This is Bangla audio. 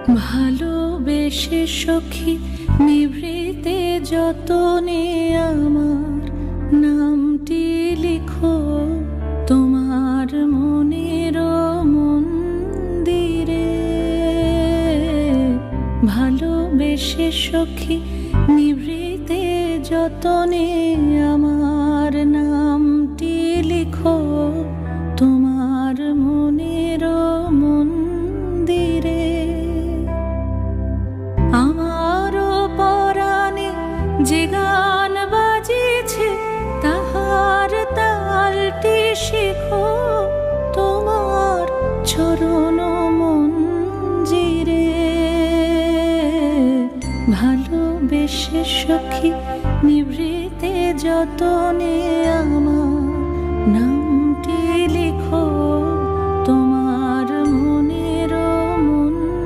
ভালোবেসে সখী নিভৃতে যতনে আমার নামটি লিখো তোমার মনের মন্দিরে। ভালোবেসে সখী নিভৃতে যতনে আমার নামটি লিখো তোমার মনের মন্দিরে। আমারও পরাণে যে গান বাজিছে তাহার তালটি শিখো তোমার চরণ মঞ্জিরে। ভালোবেসে সখী নিভৃতে যতনে আমার নাম